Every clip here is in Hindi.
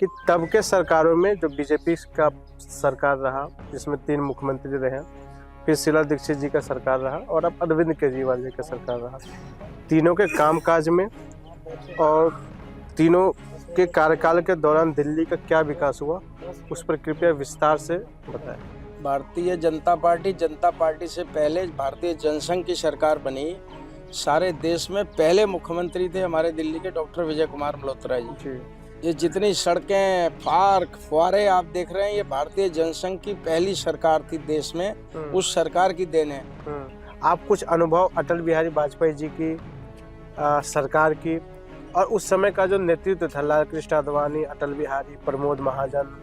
कि तब के सरकारों में जो बीजेपी का सरकार रहा, जिसमें 3 मुख्यमंत्री रहे, फिर शीला दीक्षित जी का सरकार रहा और अब अरविंद केजरीवाल जी का सरकार रहा। तीनों के कामकाज में और तीनों के कार्यकाल के दौरान दिल्ली का क्या विकास हुआ, उस पर कृपया विस्तार से बताएं। भारतीय जनता पार्टी से पहले भारतीय जनसंघ की सरकार बनी। सारे देश में पहले मुख्यमंत्री थे हमारे दिल्ली के डॉक्टर विजय कुमार मल्होत्रा जी। ये जितनी सड़कें, पार्क, फुआरे आप देख रहे हैं, ये भारतीय जनसंघ की पहली सरकार थी देश में, उस सरकार की देन है। आप कुछ अनुभव अटल बिहारी वाजपेयी जी की सरकार की और उस समय का जो नेतृत्व था, लाल कृष्ण आडवाणी, अटल बिहारी, प्रमोद महाजन,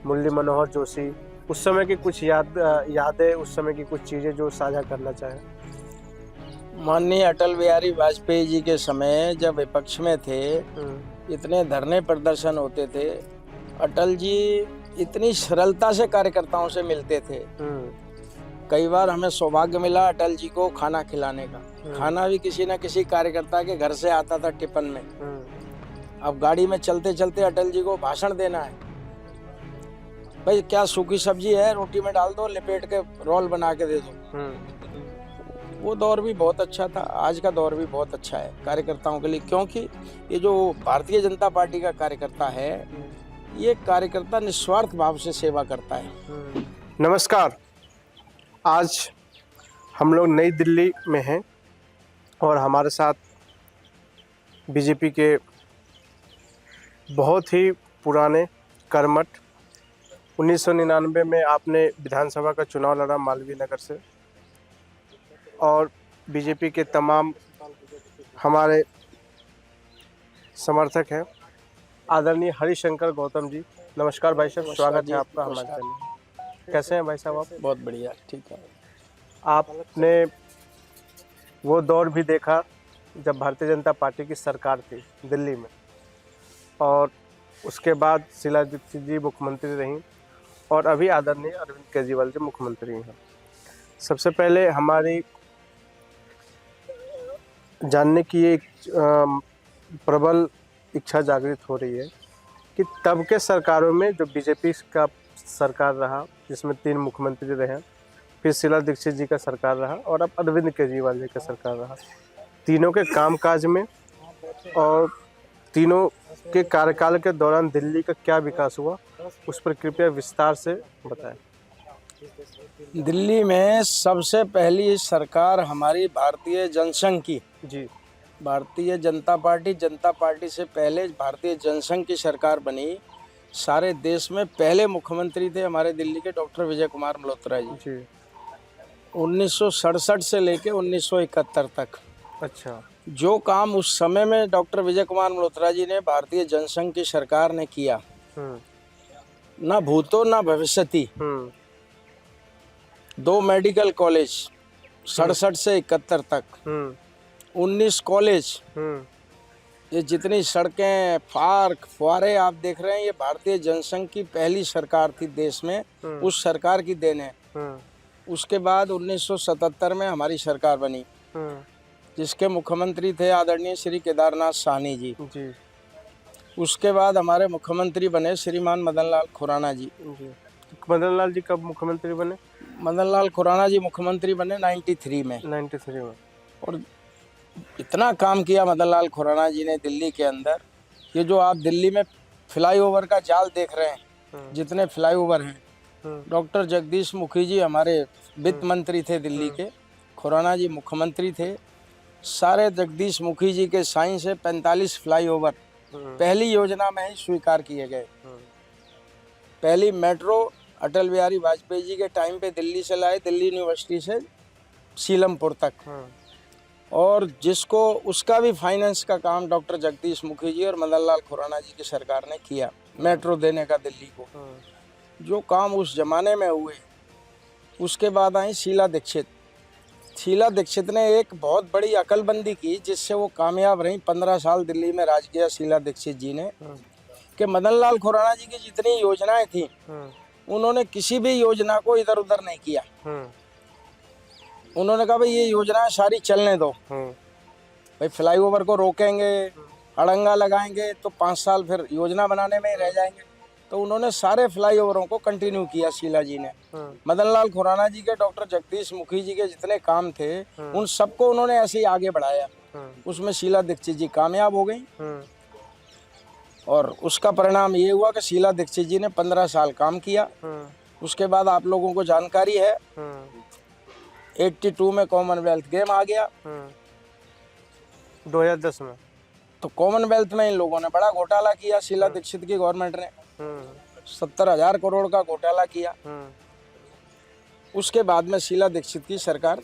मुरली मनोहर जोशी, उस समय की कुछ यादें, उस समय की कुछ चीजें जो साझा करना चाहें। माननीय अटल बिहारी वाजपेयी जी के समय जब विपक्ष में थे, इतने धरने प्रदर्शन होते थे, अटल जी इतनी सरलता से कार्यकर्ताओं से मिलते थे। कई बार हमें सौभाग्य मिला अटल जी को खाना खिलाने का। खाना भी किसी न किसी कार्यकर्ता के घर से आता था टिफिन में। अब गाड़ी में चलते चलते अटल जी को भाषण देना है, भाई क्या सूखी सब्जी है, रोटी में डाल दो, लिपेट के रोल बना के दे दो। वो दौर भी बहुत अच्छा था, आज का दौर भी बहुत अच्छा है कार्यकर्ताओं के लिए, क्योंकि ये जो भारतीय जनता पार्टी का कार्यकर्ता है, ये कार्यकर्ता निस्वार्थ भाव से सेवा करता है। नमस्कार, आज हम लोग नई दिल्ली में हैं और हमारे साथ बीजेपी के बहुत ही पुराने कर्मठ, 1999 में आपने विधानसभा का चुनाव लड़ा मालवीय नगर से, और बीजेपी के तमाम हमारे समर्थक हैं, आदरणीय हरिशंकर गौतम जी। नमस्कार भाई साहब, स्वागत है आपका हमारे चैनल में। कैसे हैं भाई साहब आप? बहुत बढ़िया, ठीक है। आपने वो दौर भी देखा जब भारतीय जनता पार्टी की सरकार थी दिल्ली में, और उसके बाद शीला दीक्षित जी मुख्यमंत्री रहीं और अभी आदरणीय अरविंद केजरीवाल जी मुख्यमंत्री हैं। सबसे पहले हमारी जानने की एक प्रबल इच्छा जागृत हो रही है कि तब के सरकारों में जो बीजेपी का सरकार रहा, जिसमें 3 मुख्यमंत्री रहे, फिर शीला दीक्षित जी का सरकार रहा और अब अरविंद केजरीवाल जी का सरकार रहा, तीनों के कामकाज में और तीनों के कार्यकाल के दौरान दिल्ली का क्या विकास हुआ, उस पर कृपया विस्तार से बताएं। दिल्ली में सबसे पहली सरकार हमारी भारतीय जनसंघ की जी, भारतीय जनता पार्टी से पहले भारतीय जनसंघ की सरकार बनी। सारे देश में पहले मुख्यमंत्री थे हमारे दिल्ली के डॉक्टर विजय कुमार मल्होत्रा जी। 1967 से लेके 1971 तक। अच्छा। जो काम उस समय में डॉक्टर विजय कुमार मल्होत्रा जी ने भारतीय जनसंघ की सरकार ने किया, ना भूतो ना भविष्यति। 2 मेडिकल कॉलेज 67 से 71 तक, 19 कॉलेज, ये जितनी सड़कें, पार्क, फुआरे आप देख रहे हैं, ये भारतीय जनसंघ की पहली सरकार थी देश में, उस सरकार की देन है। उसके बाद 1977 में हमारी सरकार बनी, जिसके मुख्यमंत्री थे आदरणीय श्री केदारनाथ साहनी जी। उसके बाद हमारे मुख्यमंत्री बने श्रीमान मदन लाल खुराना जी। मदन लाल जी कब मुख्यमंत्री बने? मदन लाल खुराना जी मुख्यमंत्री बने 93 में। 93 में। और इतना काम किया मदन लाल खुराना जी ने दिल्ली के अंदर। ये जो आप दिल्ली में फ्लाईओवर का जाल देख रहे हैं, जितने फ्लाईओवर हैं, डॉक्टर जगदीश मुखी जी हमारे वित्त मंत्री थे दिल्ली के, खुराना जी मुख्यमंत्री थे। सारे जगदीश मुखी जी के साइन से 45 फ्लाईओवर पहली योजना में ही स्वीकार किए गए। पहली मेट्रो अटल बिहारी वाजपेयी जी के टाइम पे दिल्ली से लाए, दिल्ली यूनिवर्सिटी से सीलमपुर तक, और जिसको उसका भी फाइनेंस का काम डॉक्टर जगदीश मुखी जी और मदन लाल खुराना जी की सरकार ने किया, मेट्रो देने का दिल्ली को। जो काम उस जमाने में हुए। उसके बाद आई शीला दीक्षित। शीला दीक्षित ने एक बहुत बड़ी अकलबंदी की, जिससे वो कामयाब रही। 15 साल दिल्ली में राज किया शीला दीक्षित जी ने, कि मदन लाल खुराना जी की जितनी योजनाएं थी, उन्होंने किसी भी योजना को इधर उधर नहीं किया। उन्होंने कहा भाई ये योजनाएं सारी चलने दो, भाई फ्लाईओवर को रोकेंगे, अड़ंगा लगाएंगे तो 5 साल फिर योजना बनाने में ही रह जाएंगे। तो उन्होंने सारे फ्लाईओवरों को कंटिन्यू किया शीला जी ने। मदन लाल खुराना जी के, डॉक्टर जगदीश मुखी जी के जितने काम थे उन सबको उन्होंने ऐसे ही आगे बढ़ाया। उसमें शीला दीक्षित जी कामयाब हो गई और उसका परिणाम ये हुआ कि शीला दीक्षित जी ने 15 साल काम किया। उसके बाद आप लोगों को जानकारी है 82 में कॉमनवेल्थ गेम आ गया 2010 में। तो कॉमनवेल्थ में इन लोगों ने बड़ा घोटाला किया। शीला दीक्षित की गवर्नमेंट ने 70,000 करोड़ का घोटाला किया। उसके बाद में शीला दीक्षित की सरकार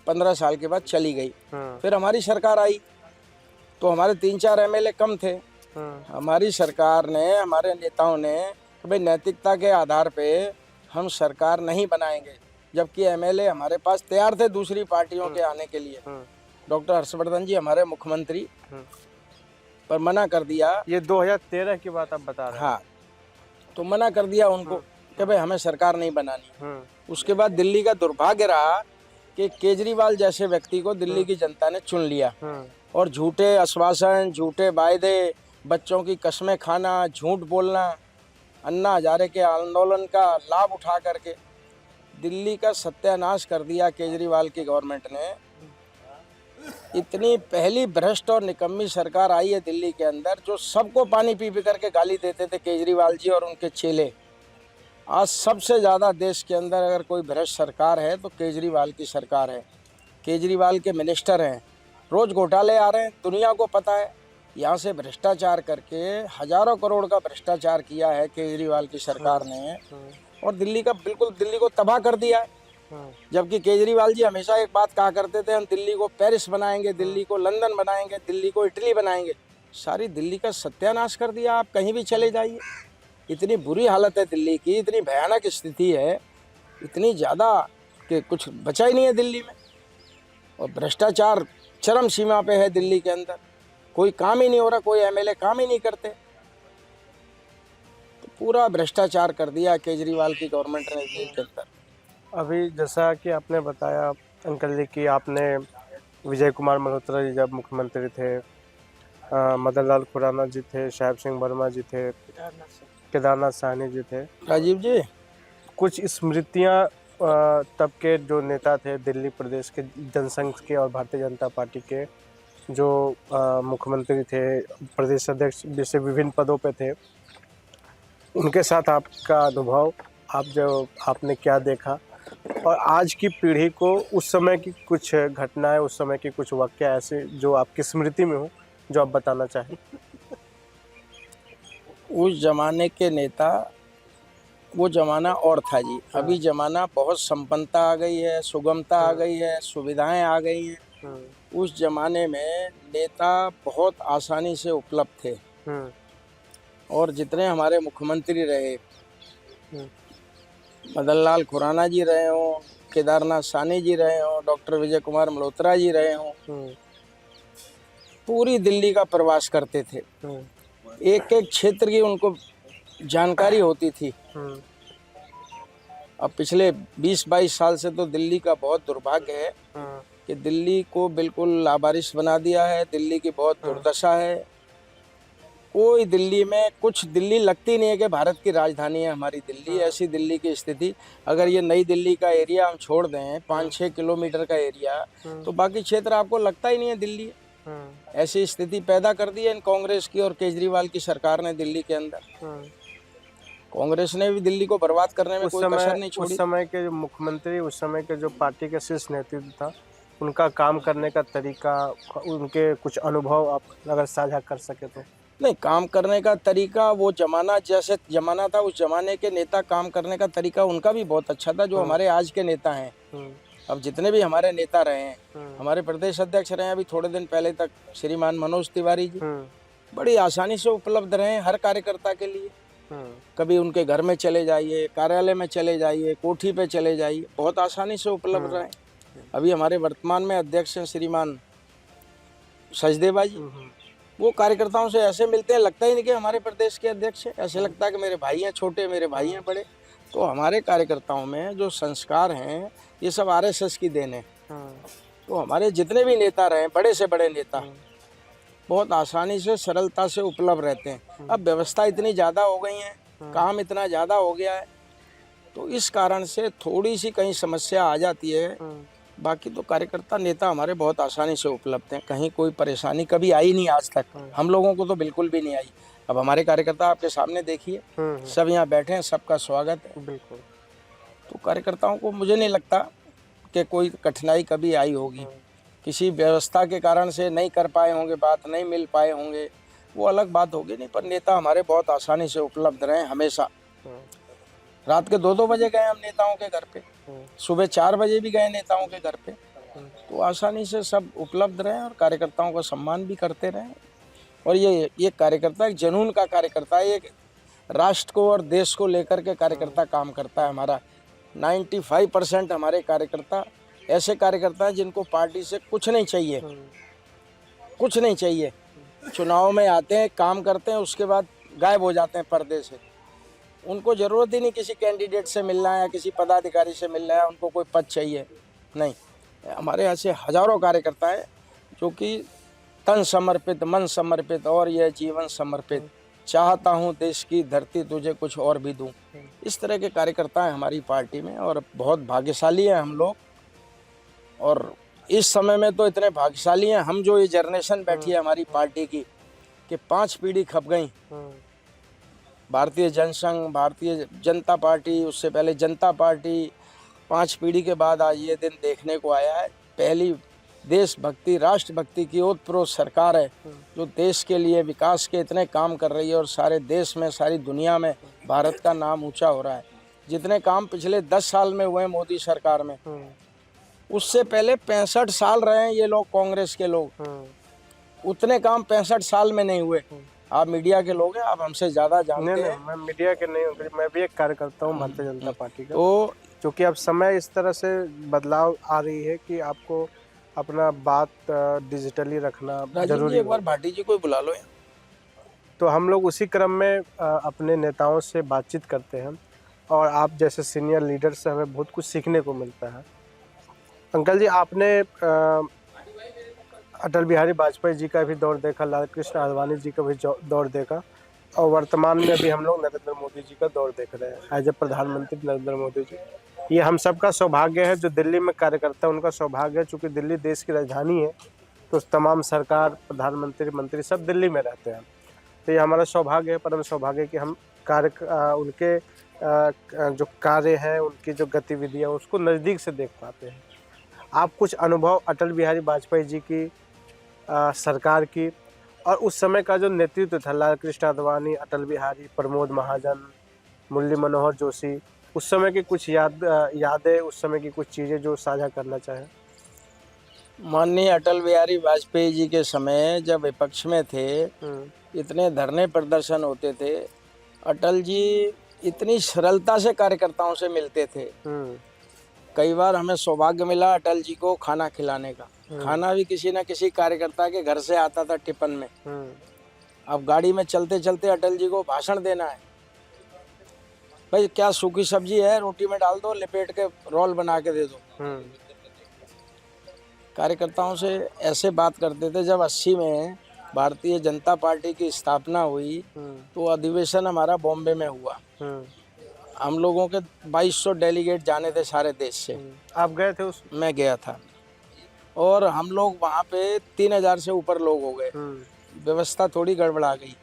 15 साल के बाद चली गई। फिर हमारी सरकार आई तो हमारे 3-4 एमएलए कम थे। हमारी सरकार ने, हमारे नेताओं ने कि भाई नैतिकता के आधार पे हम सरकार नहीं बनाएंगे, जबकि एमएलए हमारे पास तैयार थे दूसरी पार्टियों के आने के लिए। डॉक्टर हर्षवर्धन जी हमारे मुख्यमंत्री, पर मना कर दिया। ये 2013 की बात आप बता रहे हैं। हाँ, तो मना कर दिया उनको कि भाई हमें सरकार नहीं बनानी। उसके बाद दिल्ली का दुर्भाग्य रहा कि केजरीवाल जैसे व्यक्ति को दिल्ली की जनता ने चुन लिया और झूठे आश्वासन, झूठे वायदे, बच्चों की कस्में खाना, झूठ बोलना, अन्ना हजारे के आंदोलन का लाभ उठा करके दिल्ली का सत्यानाश कर दिया केजरीवाल की गवर्नमेंट ने। इतनी पहली भ्रष्ट और निकम्मी सरकार आई है दिल्ली के अंदर, जो सबको पानी पी पी करके गाली देते थे केजरीवाल जी और उनके चेले। आज सबसे ज़्यादा देश के अंदर अगर कोई भ्रष्ट सरकार है तो केजरीवाल की सरकार है। केजरीवाल के मिनिस्टर हैं, रोज़ घोटाले आ रहे हैं, दुनिया को पता है। यहाँ से भ्रष्टाचार करके हजारों करोड़ का भ्रष्टाचार किया है केजरीवाल की सरकार ने और दिल्ली का बिल्कुल दिल्ली को तबाह कर दिया है। जबकि केजरीवाल जी हमेशा एक बात कहा करते थे, हम दिल्ली को पेरिस बनाएंगे, दिल्ली को लंदन बनाएंगे, दिल्ली को इटली बनाएंगे। सारी दिल्ली का सत्यानाश कर दिया। आप कहीं भी चले जाइए, इतनी बुरी हालत है दिल्ली की, इतनी भयानक स्थिति है, इतनी ज़्यादा कि कुछ बचा ही नहीं है दिल्ली में। और भ्रष्टाचार चरम सीमा पे है दिल्ली के अंदर, कोई काम ही नहीं हो रहा, कोई एमएलए काम ही नहीं करते। तो पूरा भ्रष्टाचार कर दिया केजरीवाल की गवर्नमेंट ने दिल्ली के अंदर। अभी जैसा कि आपने बताया अंकल जी कि आपने विजय कुमार मल्होत्रा जी जब मुख्यमंत्री थे, मदन लाल खुराना जी थे, साहेब सिंह वर्मा जी थे, केदारनाथ साहनी जी थे, राजीव जी, कुछ स्मृतियां तब के जो नेता थे दिल्ली प्रदेश के जनसंघ के और भारतीय जनता पार्टी के जो मुख्यमंत्री थे, प्रदेश अध्यक्ष जैसे विभिन्न पदों पे थे, उनके साथ आपका अनुभव, आपने क्या देखा और आज की पीढ़ी को उस समय की कुछ घटनाएं, उस समय की कुछ वाक़या ऐसे जो आपकी स्मृति में हो, जो आप बताना चाहें। उस जमाने के नेता, वो जमाना और था जी। अभी जमाना बहुत संपन्नता आ गई है, सुगमता आ गई है, सुविधाएं आ गई हैं। उस जमाने में नेता बहुत आसानी से उपलब्ध थे और जितने हमारे मुख्यमंत्री रहे, मदन लाल खुराना जी रहे हों, केदारनाथ साहनी जी रहे हों, डॉक्टर विजय कुमार मल्होत्रा जी रहे हों, पूरी दिल्ली का प्रवास करते थे। एक एक क्षेत्र की उनको जानकारी होती थी। अब पिछले 20-22 साल से तो दिल्ली का बहुत दुर्भाग्य है कि दिल्ली को बिल्कुल लावारिस बना दिया है। दिल्ली की बहुत दुर्दशा है। कोई दिल्ली में कुछ, दिल्ली लगती नहीं है कि भारत की राजधानी है हमारी दिल्ली। ऐसी दिल्ली की स्थिति, अगर ये नई दिल्ली का एरिया हम छोड़ दें, 5-6 किलोमीटर का एरिया, तो बाकी क्षेत्र आपको लगता ही नहीं है दिल्ली। ऐसी स्थिति पैदा कर दी है इन कांग्रेस की और केजरीवाल की सरकार ने दिल्ली के अंदर। कांग्रेस ने भी दिल्ली को बर्बाद करने में कोई कसर नहीं छोड़ी। उस समय के जो मुख्यमंत्री, उस समय के जो पार्टी का शीर्ष नेतृत्व था, उनका काम करने का तरीका, उनके कुछ अनुभव आप अगर साझा कर सके तो। नहीं, काम करने का तरीका, वो जमाना जैसे जमाना था, उस जमाने के नेता काम करने का तरीका उनका भी बहुत अच्छा था। जो हमारे आज के नेता हैं, अब जितने भी हमारे नेता रहे हैं, हमारे प्रदेश अध्यक्ष रहे हैं अभी थोड़े दिन पहले तक, श्रीमान मनोज तिवारी जी, बड़ी आसानी से उपलब्ध रहे हैं हर कार्यकर्ता के लिए। कभी उनके घर में चले जाइए, कार्यालय में चले जाइए, कोठी पे चले जाइए, बहुत आसानी से उपलब्ध रहे। अभी हमारे वर्तमान में अध्यक्ष हैं श्रीमान सचदेवा जी, वो कार्यकर्ताओं से ऐसे मिलते हैं, लगता ही नहीं कि हमारे प्रदेश के अध्यक्ष हैं। ऐसे लगता है कि मेरे भाई हैं छोटे, मेरे भाई हैं बड़े। तो हमारे कार्यकर्ताओं में जो संस्कार हैं, ये सब आरएसएस की देन है। तो हमारे जितने भी नेता रहे, बड़े से बड़े नेता, बहुत आसानी से सरलता से उपलब्ध रहते हैं। अब व्यवस्था इतनी ज़्यादा हो गई है, काम इतना ज़्यादा हो गया है, तो इस कारण से थोड़ी सी कहीं समस्या आ जाती है। बाकी तो कार्यकर्ता नेता हमारे बहुत आसानी से उपलब्ध हैं, कहीं कोई परेशानी कभी आई नहीं आज तक, हम लोगों को तो बिल्कुल भी नहीं आई। अब हमारे कार्यकर्ता आपके सामने देखिए, सब यहाँ बैठे हैं, सबका स्वागत है। बिल्कुल। तो कार्यकर्ताओं को मुझे नहीं लगता कि कोई कठिनाई कभी आई होगी, किसी व्यवस्था के कारण से नहीं कर पाए होंगे, बात नहीं मिल पाए होंगे, वो अलग बात होगी, नहीं पर नेता हमारे बहुत आसानी से उपलब्ध रहे हमेशा। रात के 2-2 बजे गए हम नेताओं के घर पे, सुबह 4 बजे भी गए नेताओं के घर पे, तो आसानी से सब उपलब्ध रहे और कार्यकर्ताओं का सम्मान भी करते रहे। और ये कार्यकर्ता एक जुनून का कार्यकर्ता है, एक राष्ट्र को और देश को लेकर के कार्यकर्ता काम करता है। हमारा 95% हमारे कार्यकर्ता ऐसे कार्यकर्ता हैं जिनको पार्टी से कुछ नहीं चाहिए, कुछ नहीं चाहिए। चुनाव में आते हैं, काम करते हैं, उसके बाद गायब हो जाते हैं पर्दे से। उनको ज़रूरत ही नहीं किसी कैंडिडेट से मिलना है या किसी पदाधिकारी से मिलना है, उनको कोई पद चाहिए नहीं। हमारे यहाँ से हज़ारों कार्यकर्ता हैं जो कि तन समर्पित, मन समर्पित और यह जीवन समर्पित, चाहता हूँ देश की धरती तुझे कुछ और भी दूँ। इस तरह के कार्यकर्ता हैं हमारी पार्टी में और बहुत भाग्यशाली हैं हम लोग। और इस समय में तो इतने भाग्यशाली हैं हम, जो ये जनरेशन बैठी है हमारी पार्टी की, कि 5 पीढ़ी खप गई। भारतीय जनसंघ, भारतीय जनता पार्टी, उससे पहले जनता पार्टी, 5 पीढ़ी के बाद आज ये दिन देखने को आया है। पहली देशभक्ति, राष्ट्रभक्ति की ओतप्रोत सरकार है जो देश के लिए विकास के इतने काम कर रही है और सारे देश में, सारी दुनिया में भारत का नाम ऊंचा हो रहा है। जितने काम पिछले 10 साल में हुए मोदी सरकार में, उससे पहले 65 साल रहे हैं ये लोग, कांग्रेस के लोग, उतने काम 65 साल में नहीं हुए। आप मीडिया के लोग हैं, आप हमसे ज़्यादा जानते हैं। मैं मीडिया के नहीं हूँ, मैं भी एक कार्यकर्ता हूँ भारतीय जनता पार्टी का। तो क्योंकि अब समय इस तरह से बदलाव आ रही है कि आपको अपना बात डिजिटली रखना जरूरी है। एक बार भाटी जी को बुला लो। तो हम लोग उसी क्रम में अपने नेताओं से बातचीत करते हैं और आप जैसे सीनियर लीडर से हमें बहुत कुछ सीखने को मिलता है। अंकल जी, आपने अटल बिहारी वाजपेयी जी का भी दौर देखा, लाल कृष्ण आडवाणी जी का भी दौर देखा और वर्तमान में भी हम लोग नरेंद्र मोदी जी का दौर देख रहे हैं एज ए प्रधानमंत्री नरेंद्र मोदी जी। ये हम सबका सौभाग्य है, जो दिल्ली में कार्यकर्ता उनका सौभाग्य है। चूँकि दिल्ली देश की राजधानी है तो तमाम सरकार, प्रधानमंत्री, मंत्री सब दिल्ली में रहते हैं। तो ये हमारा सौभाग्य है, परम सौभाग्य कि हम उनके जो कार्य हैं, उनकी जो गतिविधियाँ, उसको नज़दीक से देख पाते हैं। आप कुछ अनुभव अटल बिहारी वाजपेयी जी की सरकार की और उस समय का जो नेतृत्व था, लाल कृष्ण आडवाणी, अटल बिहारी, प्रमोद महाजन, मुरली मनोहर जोशी, उस समय की कुछ यादें, उस समय की कुछ चीज़ें जो साझा करना चाहें। माननीय अटल बिहारी वाजपेयी जी के समय जब विपक्ष में थे, इतने धरने प्रदर्शन होते थे, अटल जी इतनी सरलता से कार्यकर्ताओं से मिलते थे। कई बार हमें सौभाग्य मिला अटल जी को खाना खिलाने का। खाना भी किसी न किसी कार्यकर्ता के घर से आता था टिफिन में। अब गाड़ी में चलते चलते अटल जी को भाषण देना है, भाई क्या सूखी सब्जी है, रोटी में डाल दो, लिपेट के रोल बना के दे दो। कार्यकर्ताओं से ऐसे बात करते थे। जब 80 में भारतीय जनता पार्टी की स्थापना हुई तो अधिवेशन हमारा बॉम्बे में हुआ। हम लोगों के 2200 डेलीगेट जाने थे सारे देश से। आप गए थे? मैं गया था और हम लोग वहाँ पे 3000 से ऊपर लोग हो गए। व्यवस्था थोड़ी गड़बड़ा गई।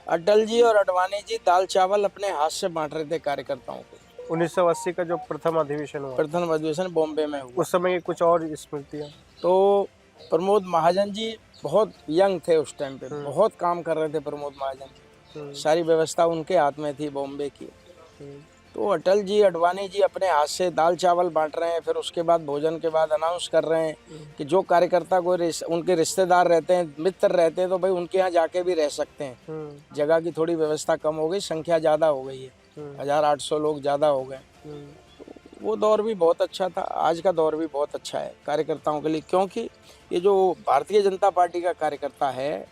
अटल जी और आडवाणी जी दाल चावल अपने हाथ से बांट रहे थे कार्यकर्ताओं को। 1980 का जो प्रथम अधिवेशन हुआ, प्रथम अधिवेशन बॉम्बे में हुआ। उस समय की कुछ और स्मृतियाँ? तो प्रमोद महाजन जी बहुत यंग थे उस टाइम पे, बहुत काम कर रहे थे प्रमोद महाजन जी। सारी व्यवस्था उनके हाथ में थी बॉम्बे की। तो अटल जी, आडवाणी जी अपने हाथ से दाल चावल बांट रहे हैं। फिर उसके बाद भोजन के बाद अनाउंस कर रहे हैं कि जो कार्यकर्ता को उनके रिश्तेदार रहते हैं, मित्र रहते हैं, तो भाई उनके यहाँ जाके भी रह सकते हैं। जगह की थोड़ी व्यवस्था कम हो गई, संख्या ज़्यादा हो गई है, 1800 लोग ज़्यादा हो गए। तो वो दौर भी बहुत अच्छा था। आज का दौर भी बहुत अच्छा है कार्यकर्ताओं के लिए, क्योंकि ये जो भारतीय जनता पार्टी का कार्यकर्ता है,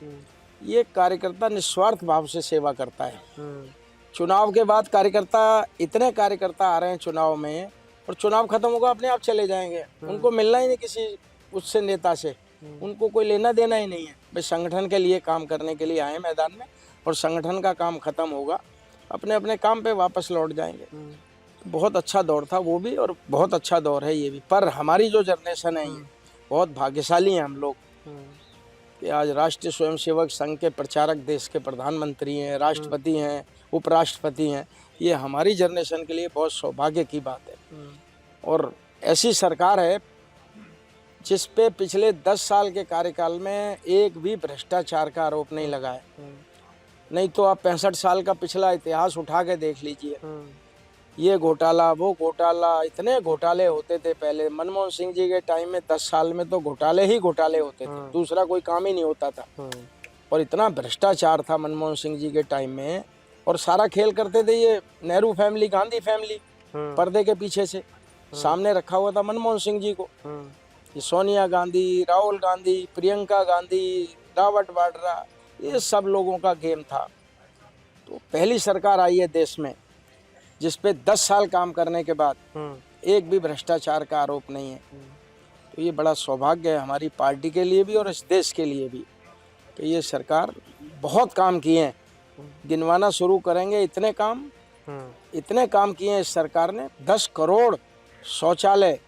ये कार्यकर्ता निस्वार्थ भाव से सेवा करता है। चुनाव के बाद इतने कार्यकर्ता आ रहे हैं चुनाव में, और चुनाव खत्म होगा अपने आप चले जाएंगे। उनको मिलना ही नहीं किसी उससे नेता से, उनको कोई लेना देना ही नहीं है। भाई संगठन के लिए काम करने के लिए आए मैदान में, और संगठन का काम खत्म होगा, अपने अपने काम पे वापस लौट जाएंगे। बहुत अच्छा दौर था वो भी, और बहुत अच्छा दौर है ये भी। पर हमारी जो जनरेशन है ये बहुत भाग्यशाली हैं हम लोग कि आज राष्ट्रीय स्वयंसेवक संघ के प्रचारक, देश के प्रधानमंत्री हैं, राष्ट्रपति हैं, उपराष्ट्रपति हैं। ये हमारी जनरेशन के लिए बहुत सौभाग्य की बात है। और ऐसी सरकार है जिस पे पिछले 10 साल के कार्यकाल में एक भी भ्रष्टाचार का आरोप नहीं लगा है। नहीं तो आप 65 साल का पिछला इतिहास उठा के देख लीजिए, ये घोटाला वो घोटाला, इतने घोटाले होते थे पहले। मनमोहन सिंह जी के टाइम में 10 साल में तो घोटाले ही घोटाले होते थे, दूसरा कोई काम ही नहीं होता था। और इतना भ्रष्टाचार था मनमोहन सिंह जी के टाइम में, और सारा खेल करते थे ये नेहरू फैमिली, गांधी फैमिली, पर्दे के पीछे से। सामने रखा हुआ था मनमोहन सिंह जी को। ये सोनिया गांधी, राहुल गांधी, प्रियंका गांधी, रॉबर्ट वाड्रा, ये सब लोगों का गेम था। तो पहली सरकार आई है देश में जिस पे 10 साल काम करने के बाद एक भी भ्रष्टाचार का आरोप नहीं है। तो ये बड़ा सौभाग्य है हमारी पार्टी के लिए भी और इस देश के लिए भी कि ये सरकार बहुत काम किए हैं। गिनवाना शुरू करेंगे, इतने काम किए हैं इस सरकार ने। 10 करोड़ शौचालय,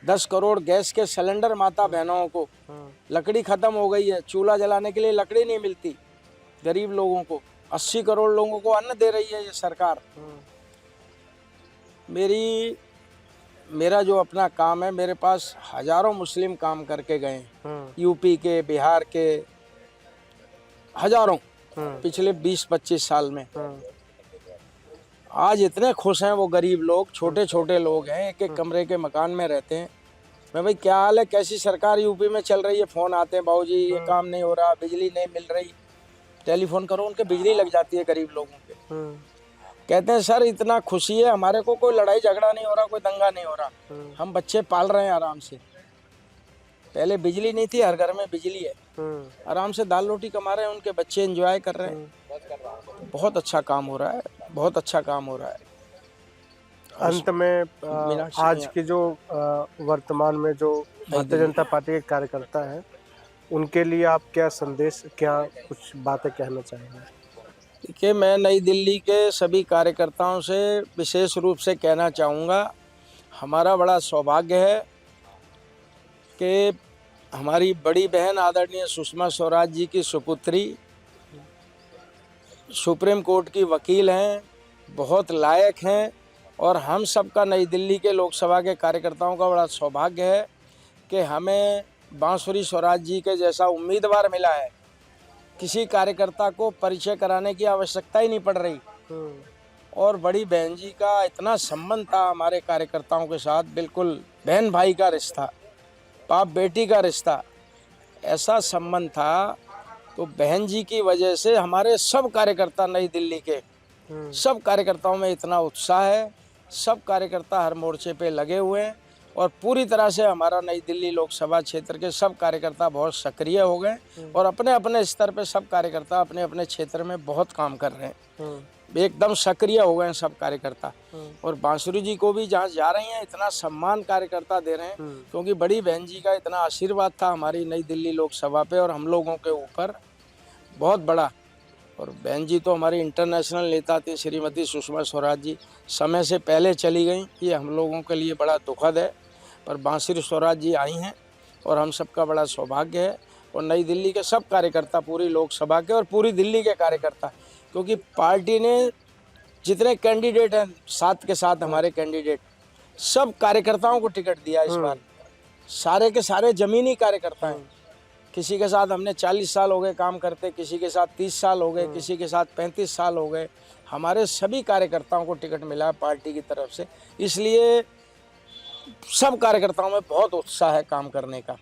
10 करोड़ गैस के सिलेंडर माता बहनों को। लकड़ी खत्म हो गई है, चूल्हा जलाने के लिए लकड़ी नहीं मिलती गरीब लोगों को। 80 करोड़ लोगों को अन्न दे रही है ये सरकार। मेरा जो अपना काम है, मेरे पास हजारों मुस्लिम काम करके गए, यूपी के, बिहार के, हजारों, पिछले 20-25 साल में। आज इतने खुश हैं वो गरीब लोग, छोटे छोटे लोग हैं, एक एक कमरे के मकान में रहते हैं। मैं भाई क्या हाल है, कैसी सरकार यूपी में चल रही है? फ़ोन आते हैं, बाबूजी ये काम नहीं हो रहा, बिजली नहीं मिल रही। टेलीफोन करो, उनके बिजली लग जाती है गरीब लोगों के। कहते हैं सर इतना खुशी है हमारे को, कोई लड़ाई झगड़ा नहीं हो रहा, कोई दंगा नहीं हो रहा, हम बच्चे पाल रहे हैं आराम से। पहले बिजली नहीं थी, हर घर में बिजली है, आराम से दाल रोटी कमा रहे हैं, उनके बच्चे एंजॉय कर रहे हैं। बहुत अच्छा काम हो रहा है, बहुत अच्छा काम हो रहा है। अंत में आज की जो वर्तमान में जो भारतीय जनता पार्टी के कार्यकर्ता हैं, उनके लिए आप क्या संदेश, क्या कुछ बातें कहना चाहेंगे? देखिए, मैं नई दिल्ली के सभी कार्यकर्ताओं से विशेष रूप से कहना चाहूँगा, हमारा बड़ा सौभाग्य है कि हमारी बड़ी बहन आदरणीय सुषमा स्वराज जी की सुपुत्री सुप्रीम कोर्ट की वकील हैं, बहुत लायक हैं। और हम सबका नई दिल्ली के लोकसभा के कार्यकर्ताओं का बड़ा सौभाग्य है कि हमें बांसुरी स्वराज जी के जैसा उम्मीदवार मिला है। किसी कार्यकर्ता को परिचय कराने की आवश्यकता ही नहीं पड़ रही। और बड़ी बहन जी का इतना संबंध था हमारे कार्यकर्ताओं के साथ, बिल्कुल बहन भाई का रिश्ता, बाप बेटी का रिश्ता, ऐसा संबंध था। तो बहन जी की वजह से हमारे सब कार्यकर्ता, नई दिल्ली के सब कार्यकर्ताओं में इतना उत्साह है, सब कार्यकर्ता हर मोर्चे पे लगे हुए हैं। और पूरी तरह से हमारा नई दिल्ली लोकसभा क्षेत्र के सब कार्यकर्ता बहुत सक्रिय हो गए, और अपने अपने स्तर पे सब कार्यकर्ता अपने अपने क्षेत्र में बहुत काम कर रहे हैं, एकदम सक्रिय हो गए हैं सब कार्यकर्ता। और बांसुरी जी को भी जहाँ जा रही हैं इतना सम्मान कार्यकर्ता दे रहे हैं, क्योंकि बड़ी बहन जी का इतना आशीर्वाद था हमारी नई दिल्ली लोकसभा पे और हम लोगों के ऊपर बहुत बड़ा। और बहन जी तो हमारी इंटरनेशनल नेता थी, श्रीमती सुषमा स्वराज जी समय से पहले चली गई, ये हम लोगों के लिए बड़ा दुखद है। पर बांसुरी स्वराज जी आई हैं और हम सबका बड़ा सौभाग्य है। और नई दिल्ली के सब कार्यकर्ता, पूरी लोकसभा के और पूरी दिल्ली के कार्यकर्ता, क्योंकि पार्टी ने जितने कैंडिडेट हैं, 7 के 7 हमारे कैंडिडेट, सब कार्यकर्ताओं को टिकट दिया इस बार। सारे के सारे जमीनी कार्यकर्ता हैं। किसी के साथ हमने 40 साल हो गए काम करते, किसी के साथ 30 साल हो गए, किसी के साथ 35 साल हो गए। हमारे सभी कार्यकर्ताओं को टिकट मिला है पार्टी की तरफ से, इसलिए सब कार्यकर्ताओं में बहुत उत्साह है काम करने का।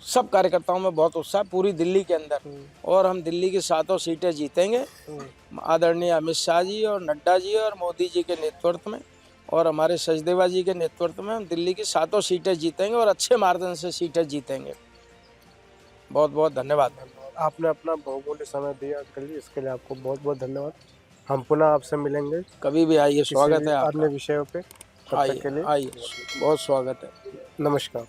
सब कार्यकर्ताओं में बहुत उत्साह पूरी दिल्ली के अंदर। और हम दिल्ली की 7 सीटें जीतेंगे, आदरणीय अमित शाह जी और नड्डा जी और मोदी जी के नेतृत्व में और हमारे सचदेवा जी के नेतृत्व में हम दिल्ली की 7 सीटें जीतेंगे और अच्छे मार्जिन से सीटें जीतेंगे। बहुत बहुत धन्यवाद। आपने अपना बहुमूल्य समय दिया अंकल जी, इसके लिए आपको बहुत बहुत धन्यवाद। हम पुनः आपसे मिलेंगे, कभी भी आइए, स्वागत है आपका। अन्य विषयों पे। तब तक के लिए आइए, बहुत स्वागत है। नमस्कार।